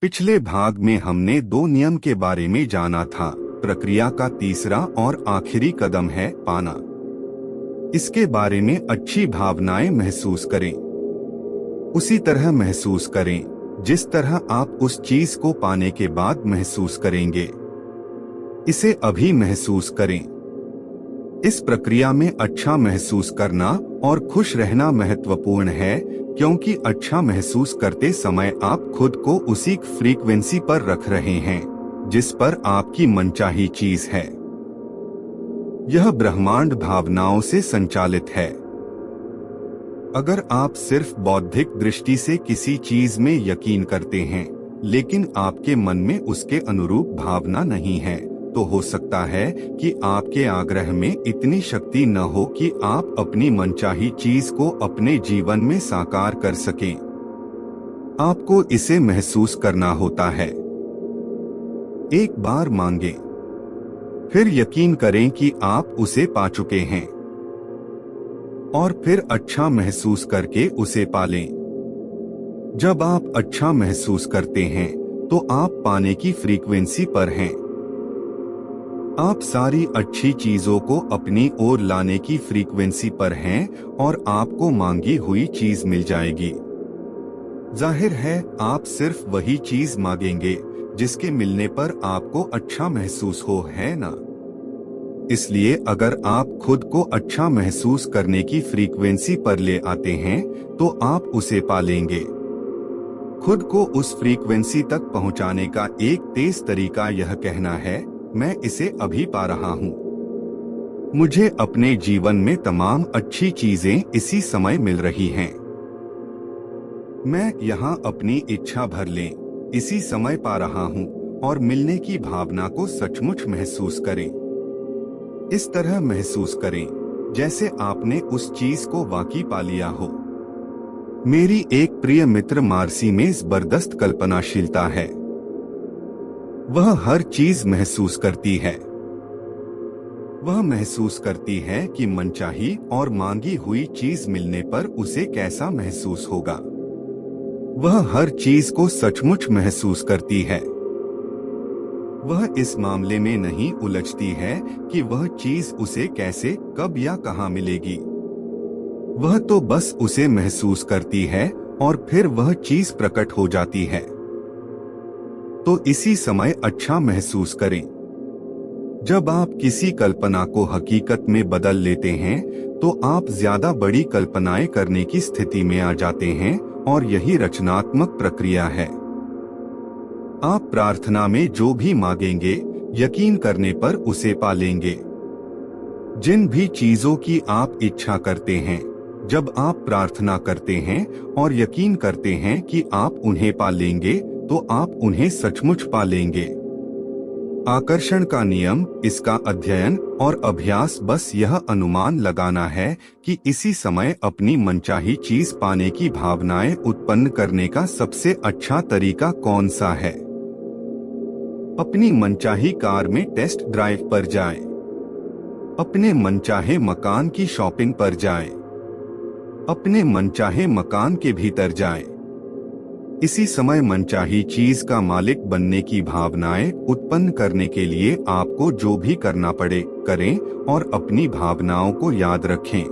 पिछले भाग में हमने दो नियम के बारे में जाना था। प्रक्रिया का तीसरा और आखिरी कदम है पाना। इसके बारे में अच्छी भावनाएं महसूस करें। उसी तरह महसूस करें जिस तरह आप उस चीज को पाने के बाद महसूस करेंगे। इसे अभी महसूस करें। इस प्रक्रिया में अच्छा महसूस करना और खुश रहना महत्वपूर्ण है, क्योंकि अच्छा महसूस करते समय आप खुद को उसी फ्रीक्वेंसी पर रख रहे हैं जिस पर आपकी मनचाही चीज है। यह ब्रह्मांड भावनाओं से संचालित है। अगर आप सिर्फ बौद्धिक दृष्टि से किसी चीज में यकीन करते हैं, लेकिन आपके मन में उसके अनुरूप भावना नहीं है, तो हो सकता है कि आपके आग्रह में इतनी शक्ति न हो कि आप अपनी मनचाही चीज को अपने जीवन में साकार कर सकें। आपको इसे महसूस करना होता है। एक बार मांगें, फिर यकीन करें कि आप उसे पा चुके हैं, और फिर अच्छा महसूस करके उसे पालें। जब आप अच्छा महसूस करते हैं, तो आप पाने की फ्रीक्वेंसी पर हैं। आप सारी अच्छी चीजों को अपनी ओर लाने की फ्रीक्वेंसी पर हैं और आपको मांगी हुई चीज मिल जाएगी। जाहिर है, आप सिर्फ वही चीज मांगेंगे जिसके मिलने पर आपको अच्छा महसूस हो, है ना? इसलिए अगर आप खुद को अच्छा महसूस करने की फ्रीक्वेंसी पर ले आते हैं, तो आप उसे पालेंगे। खुद को उस फ्रीक्वेंसी तक पहुंचाने का एक तेज तरीका यह कहना है, मैं इसे अभी पा रहा हूँ। मुझे अपने जीवन में तमाम अच्छी चीजें इसी समय मिल रही हैं। मैं यहाँ अपनी इच्छा भर लें इसी समय पा रहा हूँ, और मिलने की भावना को सचमुच महसूस करें। इस तरह महसूस करें जैसे आपने उस चीज को वाकई पा लिया हो। मेरी एक प्रिय मित्र मार्सी में जबरदस्त कल्पनाशीलता है। वह हर चीज महसूस करती है। वह महसूस करती है कि मनचाही और मांगी हुई चीज मिलने पर उसे कैसा महसूस होगा। वह हर चीज को सचमुच महसूस करती है। वह इस मामले में नहीं उलझती है कि वह चीज उसे कैसे, कब या कहाँ मिलेगी। वह तो बस उसे महसूस करती है और फिर वह चीज प्रकट हो जाती है। तो इसी समय अच्छा महसूस करें। जब आप किसी कल्पना को हकीकत में बदल लेते हैं, तो आप ज्यादा बड़ी कल्पनाएं करने की स्थिति में आ जाते हैं, और यही रचनात्मक प्रक्रिया है। आप प्रार्थना में जो भी मांगेंगे, यकीन करने पर उसे पालेंगे। जिन भी चीजों की आप इच्छा करते हैं, जब आप प्रार्थना करते हैं और यकीन करते हैं कि आप उन्हें पालेंगे, तो आप उन्हें सचमुच पालेंगे। आकर्षण का नियम, इसका अध्ययन और अभ्यास बस यह अनुमान लगाना है कि इसी समय अपनी मनचाही चीज पाने की भावनाएं उत्पन्न करने का सबसे अच्छा तरीका कौन सा है। अपनी मनचाही कार में टेस्ट ड्राइव पर जाएं। अपने मनचाहे मकान की शॉपिंग पर जाएं। अपने मनचाहे मकान के भीतर जाएं। इसी समय मनचाही चीज का मालिक बनने की भावनाएं उत्पन्न करने के लिए आपको जो भी करना पड़े, करें, और अपनी भावनाओं को याद रखें।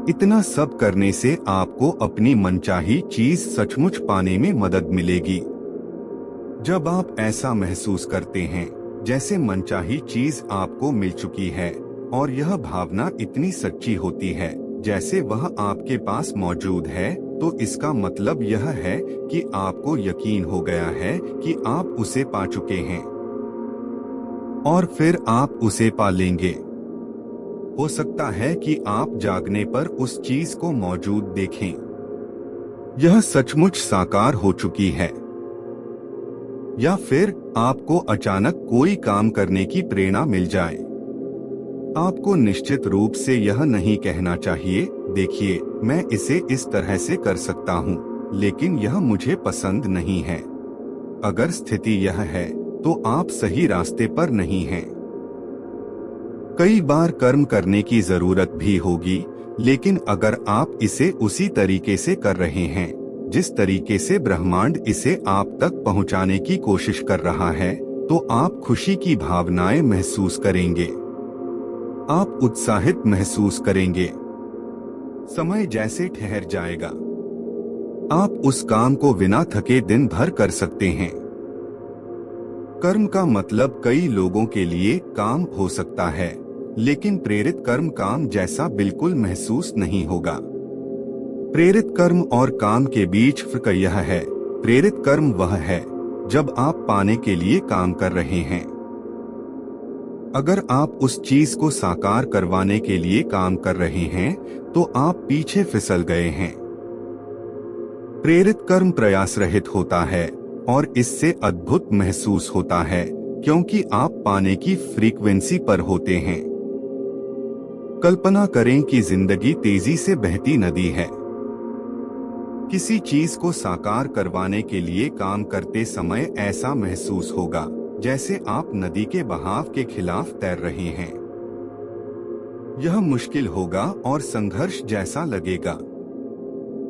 इतना सब करने से आपको अपनी मनचाही चीज सचमुच पाने में मदद मिलेगी। जब आप ऐसा महसूस करते हैं जैसे मनचाही चीज आपको मिल चुकी है, और यह भावना इतनी सच्ची होती है जैसे वह आपके पास मौजूद है, तो इसका मतलब यह है कि आपको यकीन हो गया है कि आप उसे पा चुके हैं, और फिर आप उसे पा लेंगे। हो सकता है कि आप जागने पर उस चीज को मौजूद देखें। यह सचमुच साकार हो चुकी है। या फिर आपको अचानक कोई काम करने की प्रेरणा मिल जाए। आपको निश्चित रूप से यह नहीं कहना चाहिए, देखिए, मैं इसे इस तरह से कर सकता हूँ, लेकिन यह मुझे पसंद नहीं है। अगर स्थिति यह है, तो आप सही रास्ते पर नहीं हैं। कई बार कर्म करने की जरूरत भी होगी, लेकिन अगर आप इसे उसी तरीके से कर रहे हैं, जिस तरीके से ब्रह्मांड इसे आप तक पहुंचाने की कोशिश कर रहा है, तो आप खुशी की भावनाएं महसूस करेंगे। आप उत्साहित महसूस करेंगे। समय जैसे ठहर जाएगा। आप उस काम को बिना थके दिन भर कर सकते हैं। कर्म का मतलब कई लोगों के लिए काम हो सकता है, लेकिन प्रेरित कर्म काम जैसा बिल्कुल महसूस नहीं होगा। प्रेरित कर्म और काम के बीच फर्क यह है, प्रेरित कर्म वह है जब आप पाने के लिए काम कर रहे हैं। अगर आप उस चीज को साकार करवाने के लिए काम कर रहे हैं, तो आप पीछे फिसल गए हैं। प्रेरित कर्म प्रयास रहित होता है और इससे अद्भुत महसूस होता है, क्योंकि आप पाने की फ्रीक्वेंसी पर होते हैं। कल्पना करें कि जिंदगी तेजी से बहती नदी है। किसी चीज को साकार करवाने के लिए काम करते समय ऐसा महसूस होगा जैसे आप नदी के बहाव के खिलाफ तैर रहे हैं। यह मुश्किल होगा और संघर्ष जैसा लगेगा।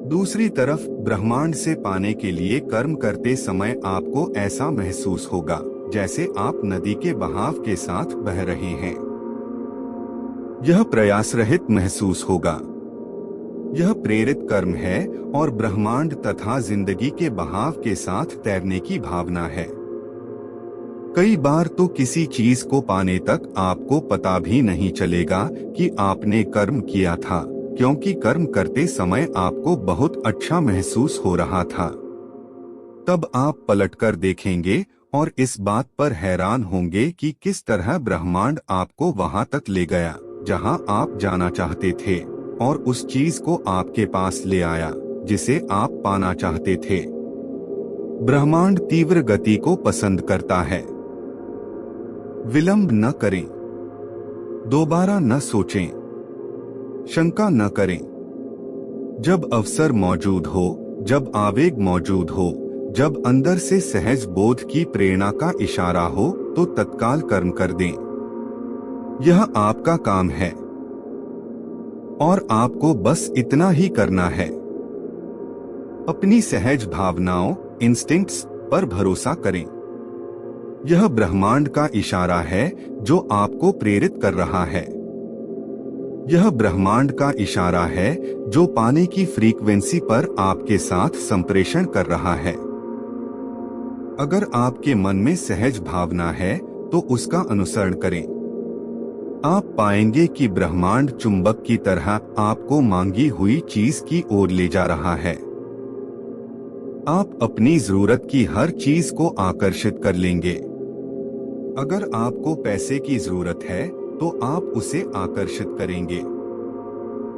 दूसरी तरफ ब्रह्मांड से पाने के लिए कर्म करते समय आपको ऐसा महसूस होगा जैसे आप नदी के बहाव के साथ बह रहे हैं। यह प्रयास रहित महसूस होगा। यह प्रेरित कर्म है और ब्रह्मांड तथा जिंदगी के बहाव के साथ तैरने की भावना है। कई बार तो किसी चीज को पाने तक आपको पता भी नहीं चलेगा कि आपने कर्म किया था, क्योंकि कर्म करते समय आपको बहुत अच्छा महसूस हो रहा था। तब आप पलटकर देखेंगे और इस बात पर हैरान होंगे कि किस तरह ब्रह्मांड आपको वहां तक ले गया जहां आप जाना चाहते थे, और उस चीज को आपके पास ले आया जिसे आप पाना चाहते थे। ब्रह्मांड तीव्र गति को पसंद करता है। विलंब न करें, दोबारा न सोचें, शंका न करें। जब अवसर मौजूद हो, जब आवेग मौजूद हो, जब अंदर से सहज बोध की प्रेरणा का इशारा हो, तो तत्काल कर्म कर दें। यह आपका काम है और आपको बस इतना ही करना है। अपनी सहज भावनाओं, इंस्टिंक्ट्स पर भरोसा करें। यह ब्रह्मांड का इशारा है जो आपको प्रेरित कर रहा है। यह ब्रह्मांड का इशारा है जो पाने की फ्रीक्वेंसी पर आपके साथ संप्रेषण कर रहा है। अगर आपके मन में सहज भावना है तो उसका अनुसरण करें। आप पाएंगे कि ब्रह्मांड चुंबक की तरह आपको मांगी हुई चीज की ओर ले जा रहा है। आप अपनी जरूरत की हर चीज को आकर्षित कर लेंगे। अगर आपको पैसे की जरूरत है तो आप उसे आकर्षित करेंगे।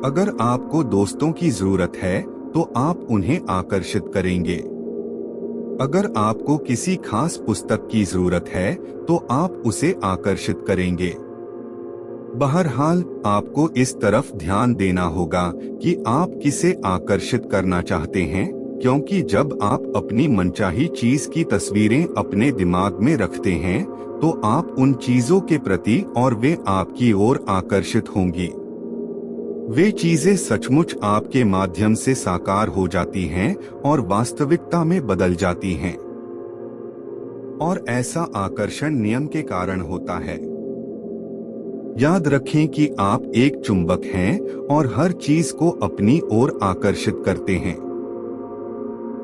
अगर आपको दोस्तों की जरूरत है तो आप उन्हें आकर्षित करेंगे। अगर आपको किसी खास पुस्तक की जरूरत है तो आप उसे आकर्षित करेंगे। बहरहाल आपको इस तरफ ध्यान देना होगा कि आप किसे आकर्षित करना चाहते हैं, क्योंकि जब आप अपनी मनचाही चीज की तस्वीरें अपने दिमाग में रखते हैं तो आप उन चीजों के प्रति और वे आपकी ओर आकर्षित होंगी। वे चीजें सचमुच आपके माध्यम से साकार हो जाती हैं और वास्तविकता में बदल जाती हैं। और ऐसा आकर्षण नियम के कारण होता है। याद रखें कि आप एक चुंबक हैं और हर चीज को अपनी ओर आकर्षित करते हैं।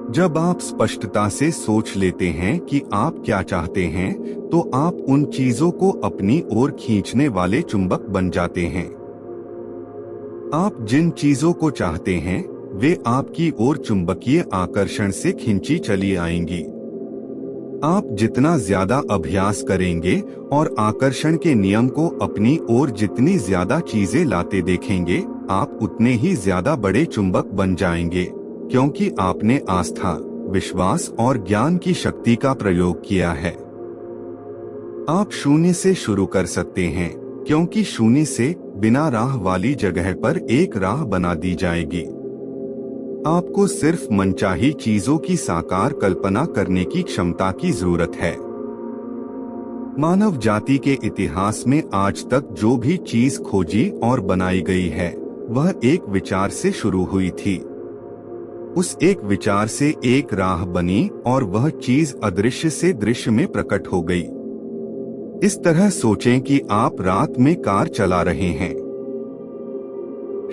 जब आप स्पष्टता से सोच लेते हैं कि आप क्या चाहते हैं, तो आप उन चीजों को अपनी ओर खींचने वाले चुंबक बन जाते हैं। आप जिन चीजों को चाहते हैं, वे आपकी ओर चुंबकीय आकर्षण से खींची चली आएंगी। आप जितना ज्यादा अभ्यास करेंगे और आकर्षण के नियम को अपनी ओर जितनी ज्यादा चीजें लाते देखेंगे, आप उतने ही ज्यादा बड़े चुंबक बन जाएंगे, क्योंकि आपने आस्था, विश्वास और ज्ञान की शक्ति का प्रयोग किया है। आप शून्य से शुरू कर सकते हैं, क्योंकि शून्य से बिना राह वाली जगह पर एक राह बना दी जाएगी। आपको सिर्फ मनचाही चीजों की साकार कल्पना करने की क्षमता की जरूरत है। मानव जाति के इतिहास में आज तक जो भी चीज खोजी और बनाई गई है, वह एक विचार से शुरू हुई थी। उस एक विचार से एक राह बनी और वह चीज अदृश्य से दृश्य में प्रकट हो गई। इस तरह सोचें कि आप रात में कार चला रहे हैं।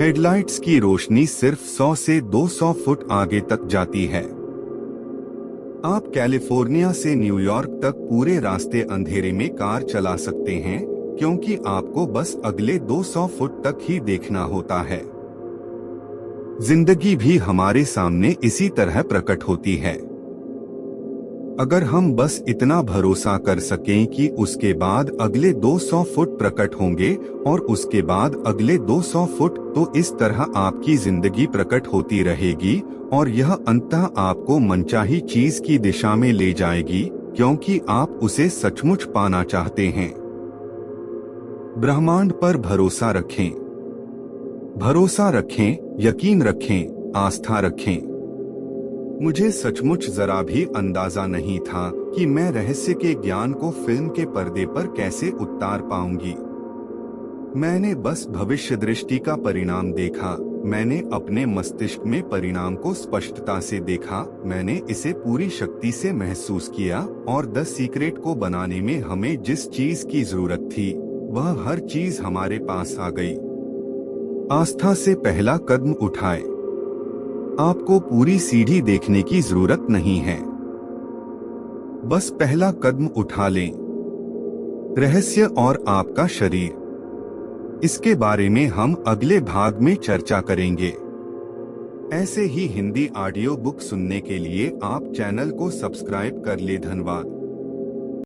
हेडलाइट्स की रोशनी सिर्फ 100 से 200 फुट आगे तक जाती है। आप कैलिफोर्निया से न्यूयॉर्क तक पूरे रास्ते अंधेरे में कार चला सकते हैं, क्योंकि आपको बस अगले 200 फुट तक ही देखना होता है। जिंदगी भी हमारे सामने इसी तरह प्रकट होती है। अगर हम बस इतना भरोसा कर सकें कि उसके बाद अगले 200 फुट प्रकट होंगे और उसके बाद अगले 200 फुट, तो इस तरह आपकी जिंदगी प्रकट होती रहेगी और यह अंततः आपको मनचाही चीज की दिशा में ले जाएगी, क्योंकि आप उसे सचमुच पाना चाहते हैं। ब्रह्मांड पर भरोसा रखें। भरोसा रखें, यकीन रखें, आस्था रखें। मुझे सचमुच जरा भी अंदाजा नहीं था कि मैं रहस्य के ज्ञान को फिल्म के पर्दे पर कैसे उतार पाऊंगी। मैंने बस भविष्य दृष्टि का परिणाम देखा। मैंने अपने मस्तिष्क में परिणाम को स्पष्टता से देखा। मैंने इसे पूरी शक्ति से महसूस किया और द सीक्रेट को बनाने में हमें जिस चीज की जरूरत थी, वह हर चीज हमारे पास आ गई। आस्था से पहला कदम उठाए। आपको पूरी सीढ़ी देखने की जरूरत नहीं है, बस पहला कदम उठा लें। रहस्य और आपका शरीर, इसके बारे में हम अगले भाग में चर्चा करेंगे। ऐसे ही हिंदी ऑडियो बुक सुनने के लिए आप चैनल को सब्सक्राइब कर ले। धन्यवाद।